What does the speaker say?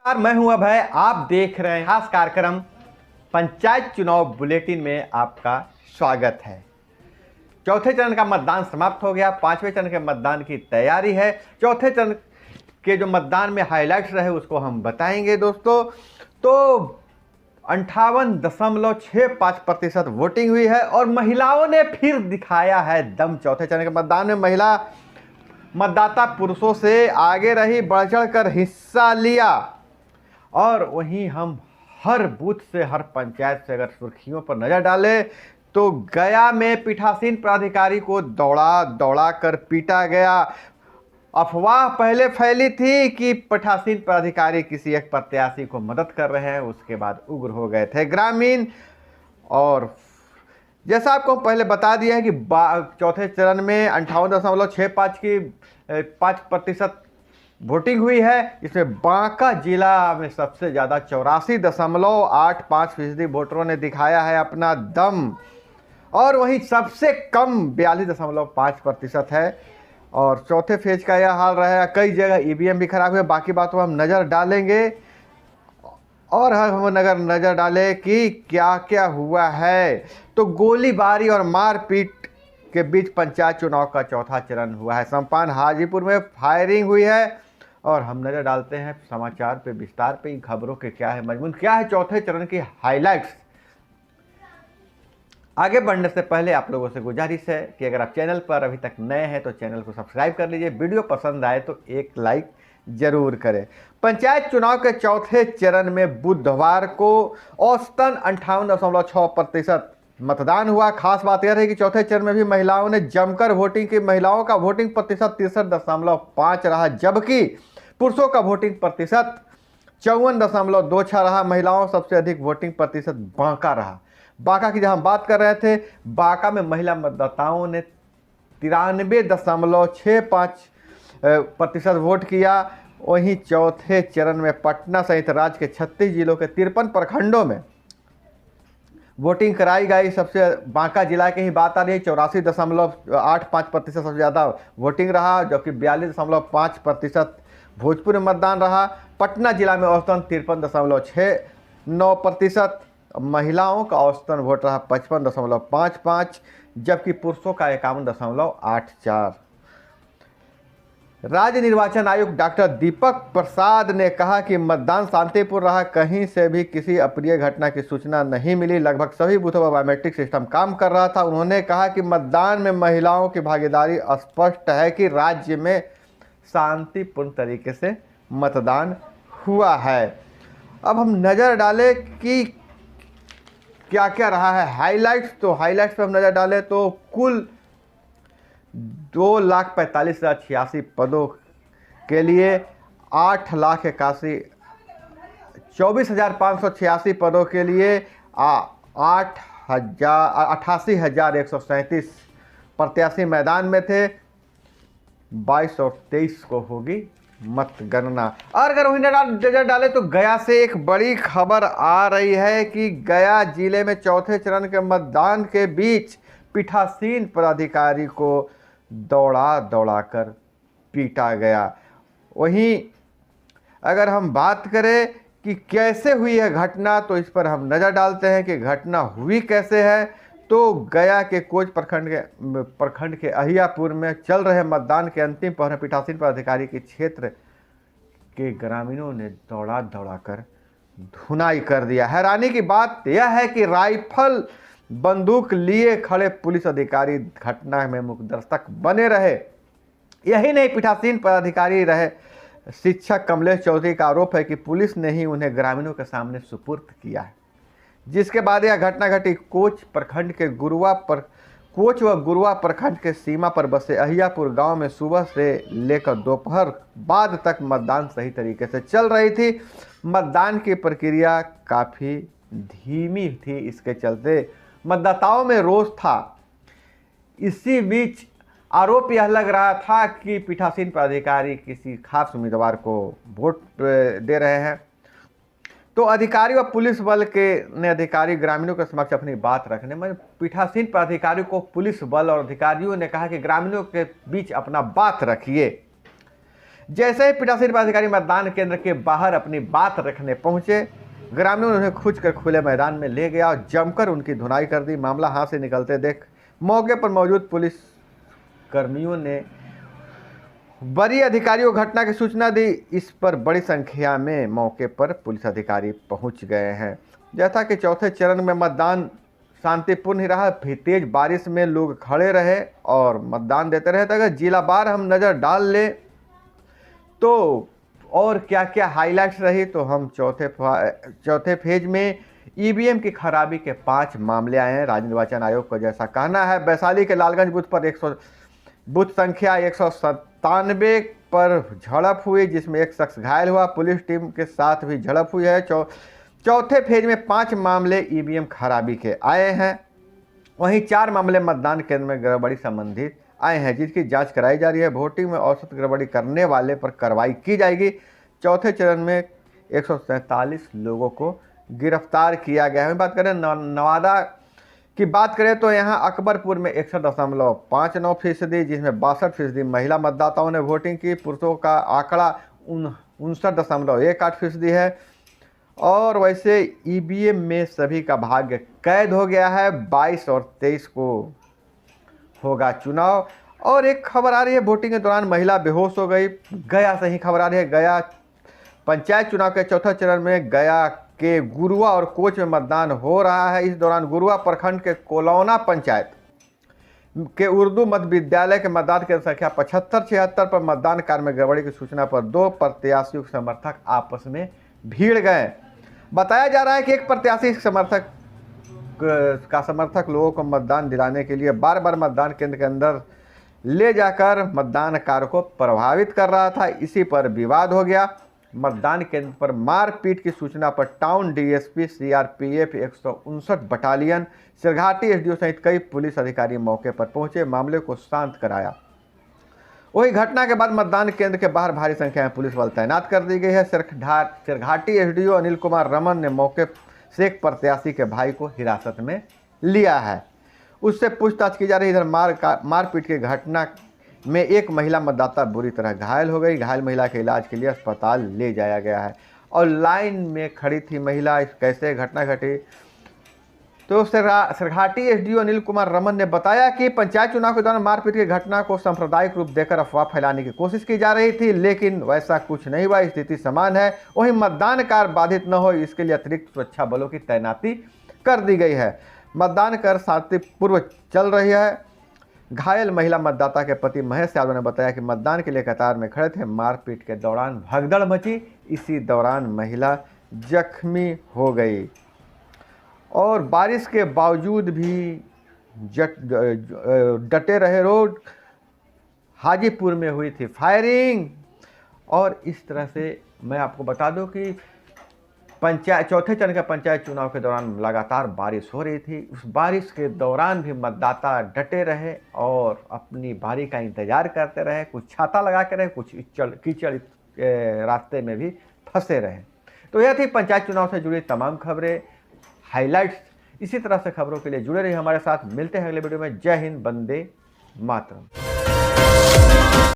नमस्कार, मैं हूं अभय। आप देख रहे हैं खास कार्यक्रम पंचायत चुनाव बुलेटिन में आपका स्वागत है। चौथे चरण का मतदान समाप्त हो गया। पांचवें चरण के मतदान की तैयारी है। चौथे चरण के जो मतदान में हाइलाइट्स रहे उसको हम बताएंगे दोस्तों। तो 58.65% वोटिंग हुई है और महिलाओं ने फिर दिखाया है दम। चौथे चरण के मतदान में महिला मतदाता पुरुषों से आगे रही, बढ़ चढ़ कर हिस्सा लिया। और वहीं हम हर बूथ से, हर पंचायत से अगर सुर्खियों पर नजर डालें तो गया में पीठासीन प्राधिकारी को दौड़ा दौड़ा कर पीटा गया। अफवाह पहले फैली थी कि पीठासीन प्राधिकारी किसी एक प्रत्याशी को मदद कर रहे हैं, उसके बाद उग्र हो गए थे ग्रामीण। और जैसा आपको पहले बता दिया है कि चौथे चरण में 58.65% वोटिंग हुई है, जिसमें बांका जिला में सबसे ज़्यादा 84.85% वोटरों ने दिखाया है अपना दम। और वहीं सबसे कम 42.5% है। और चौथे फेज का यह हाल रहेगा। कई जगह ईवीएम भी खराब हुए। बाकी बातों हम नज़र डालेंगे और हम नज़र डालें कि क्या क्या हुआ है। तो गोलीबारी और मारपीट के बीच पंचायत चुनाव का चौथा चरण हुआ है संपन्न। हाजीपुर में फायरिंग हुई है और हम नज़र डालते हैं समाचार पे, विस्तार पे, इन खबरों के क्या है मजमून, क्या है चौथे चरण की हाइलाइट्स। आगे बढ़ने से पहले आप लोगों से गुजारिश है कि अगर आप चैनल पर अभी तक नए हैं तो चैनल को सब्सक्राइब कर लीजिए। वीडियो पसंद आए तो एक लाइक जरूर करें। पंचायत चुनाव के चौथे चरण में बुधवार को औसतन 58.6% मतदान हुआ। खास बात यह है कि चौथे चरण में भी महिलाओं ने जमकर वोटिंग की। महिलाओं का वोटिंग प्रतिशत 63.5 रहा, जबकि पुरुषों का वोटिंग प्रतिशत 54.26 रहा। महिलाओं सबसे अधिक वोटिंग प्रतिशत बांका रहा। बांका की जब हम बात कर रहे थे, बांका में महिला मतदाताओं ने 93.65% वोट किया। वहीं चौथे चरण में पटना सहित राज्य के 36 जिलों के 53 प्रखंडों में वोटिंग कराई गई। सबसे बांका जिला की ही बात आ रही है, 84.85% सबसे ज़्यादा वोटिंग रहा, जबकि 42.5% भोजपुर में मतदान रहा। पटना जिला में औसतन 53.69%। महिलाओं का औसतन वोट रहा 55.55, जबकि पुरुषों का 51.84। राज्य निर्वाचन आयुक्त डॉक्टर दीपक प्रसाद ने कहा कि मतदान शांतिपूर्ण रहा। कहीं से भी किसी अप्रिय घटना की सूचना नहीं मिली। लगभग सभी बूथों पर बायोमेट्रिक सिस्टम काम कर रहा था। उन्होंने कहा कि मतदान में महिलाओं की भागीदारी स्पष्ट है कि राज्य में शांतिपूर्ण तरीके से मतदान हुआ है। अब हम नज़र डालें कि क्या क्या रहा है हाइलाइट्स। तो हाइलाइट्स पे हम नज़र डालें तो कुल 2,45,86 पदों के लिए 24,586 पदों के लिए 88,137 प्रत्याशी मैदान में थे। 22 और 23 को होगी मतगणना। और अगर वही नजर डाले तो गया से एक बड़ी खबर आ रही है कि गया जिले में चौथे चरण के मतदान के बीच पीठासीन पदाधिकारी को दौड़ा दौड़ा कर पीटा गया। वहीं अगर हम बात करें कि कैसे हुई है घटना, तो इस पर हम नज़र डालते हैं कि घटना हुई कैसे है। तो गया के कोच प्रखंड के अहियापुर में चल रहे मतदान के अंतिम पहर पीठासीन पदाधिकारी के क्षेत्र के ग्रामीणों ने दौड़ा दौड़ा कर धुनाई कर दिया। हैरानी की बात यह है कि राइफल बंदूक लिए खड़े पुलिस अधिकारी घटना में मुखदर्शक बने रहे। यही नहीं, पीठासीन पदाधिकारी रहे शिक्षक कमलेश चौधरी का आरोप है कि पुलिस ने ही उन्हें ग्रामीणों के सामने सुपुर्द किया है, जिसके बाद यह घटना घटी। कोच व गुरुआ प्रखंड के सीमा पर बसे अहियापुर गांव में सुबह से लेकर दोपहर बाद तक मतदान सही तरीके से चल रही थी। मतदान की प्रक्रिया काफ़ी धीमी थी, इसके चलते मतदाताओं में रोष था। इसी बीच आरोप यह लग रहा था कि पीठासीन पदाधिकारी किसी खास उम्मीदवार को वोट दे रहे हैं। तो अधिकारी व पुलिस बल के ने अधिकारी ग्रामीणों के समक्ष अपनी बात रखने में, पीठासीन पदाधिकारी को पुलिस बल और अधिकारियों ने कहा कि ग्रामीणों के बीच अपना बात रखिए। जैसे ही पीठासीन पदाधिकारी मतदान केंद्र के बाहर अपनी बात रखने पहुंचे, ग्रामीणों ने उन्हें खींचकर खुले मैदान में ले गया और जमकर उनकी धुनाई कर दी। मामला हाथ से निकलते देख मौके पर मौजूद पुलिस कर्मियों ने वरीय अधिकारियों को घटना की सूचना दी। इस पर बड़ी संख्या में मौके पर पुलिस अधिकारी पहुंच गए हैं। जैसा कि चौथे चरण में मतदान शांतिपूर्ण ही रहा, तेज बारिश में लोग खड़े रहे और मतदान देते रहे। तो अगर जिलावार हम नज़र डाल ले तो और क्या क्या हाईलाइट्स रही, तो हम चौथे फेज में ईवीएम की खराबी के 5 मामले आए हैं। राज्य निर्वाचन आयोग का जैसा कहना है, वैशाली के लालगंज बूथ पर बूथ संख्या 197 पर झड़प हुई, जिसमें एक शख्स घायल हुआ। पुलिस टीम के साथ भी झड़प हुई है। चौथे फेज में 5 मामले ईवीएम खराबी के आए हैं। वहीं 4 मामले मतदान केंद्र में गड़बड़ी संबंधित आए हैं, जिसकी जांच कराई जा रही है। वोटिंग में औसत गड़बड़ी करने वाले पर कार्रवाई की जाएगी। चौथे चरण में 147 लोगों को गिरफ्तार किया गया है। बात करें नवादा की बात करें तो यहाँ अकबरपुर में 61.59%, जिसमें 62% महिला मतदाताओं ने वोटिंग की। पुरुषों का आंकड़ा 59.18% है। और वैसे ईवीएम में सभी का भाग्य कैद हो गया है। 22 और 23 को होगा चुनाव। और एक खबर आ रही है, वोटिंग के दौरान महिला बेहोश हो गई। गया से ही खबर आ रही है। गया पंचायत चुनाव के चौथा चरण में गया के गुरुआ और कोच में मतदान हो रहा है। इस दौरान गुरुआ प्रखंड के कोलौना पंचायत के उर्दू मध्य विद्यालय के मतदान केंद्र संख्या 75-76 पर मतदान कार्य में गड़बड़ी की सूचना पर 2 प्रत्याशियों के समर्थक आपस में भीड़ गए। बताया जा रहा है कि एक प्रत्याशी समर्थक लोगों को मतदान दिलाने के लिए बार बार मतदान केंद्र के अंदर ले जाकर मतदान कार्य को प्रभावित कर रहा था। इसी पर विवाद हो गया। मतदान केंद्र पर मारपीट की सूचना पर town DSP, CRPF 159 battalion, Sirghati SDO सहित कई पुलिस अधिकारी मौके पर पहुंचे, मामले को शांत कराया। वही घटना के बाद मतदान केंद्र के बाहर भारी संख्या में पुलिस बल तैनात कर दी गई है। सिरघाटी एसडीओ अनिल कुमार रमन ने मौके से एक प्रत्याशी के भाई को हिरासत में लिया है, उससे पूछताछ की जा रही है। इधर मारपीट की घटना में एक महिला मतदाता बुरी तरह घायल हो गई। घायल महिला के इलाज के लिए अस्पताल ले जाया गया है। और लाइन में खड़ी थी महिला। कैसे घटना घटी, तो सिरघाटी एसडीओ अनिल कुमार रमन ने बताया कि पंचायत चुनाव के दौरान मारपीट की घटना को सांप्रदायिक रूप देकर अफवाह फैलाने की कोशिश की जा रही थी, लेकिन वैसा कुछ नहीं हुआ। स्थिति समान है। वहीं मतदान कार्य बाधित न हो, इसके लिए अतिरिक्त सुरक्षा बलों की तैनाती कर दी गई है। मतदान कार्य शांतिपूर्व चल रही है। घायल महिला मतदाता के पति महेश यादव ने बताया कि मतदान के लिए कतार में खड़े थे। मारपीट के दौरान भगदड़ मची। इसी दौरान महिला जख्मी हो गई। और बारिश के बावजूद भी डटे रहे रोड। हाजीपुर में हुई थी फायरिंग। और इस तरह से मैं आपको बता दूं कि चौथे चरण के पंचायत चुनाव के दौरान लगातार बारिश हो रही थी। उस बारिश के दौरान भी मतदाता डटे रहे और अपनी बारी का इंतजार करते रहे। कुछ छाता लगा के रहे, कुछ कीचड़ रास्ते में भी फंसे रहे। तो यह थी पंचायत चुनाव से जुड़ी तमाम खबरें, हाइलाइट्स। इसी तरह से खबरों के लिए जुड़े रहिए हमारे साथ। मिलते हैं अगले वीडियो में। जय हिंद, वंदे मातरम।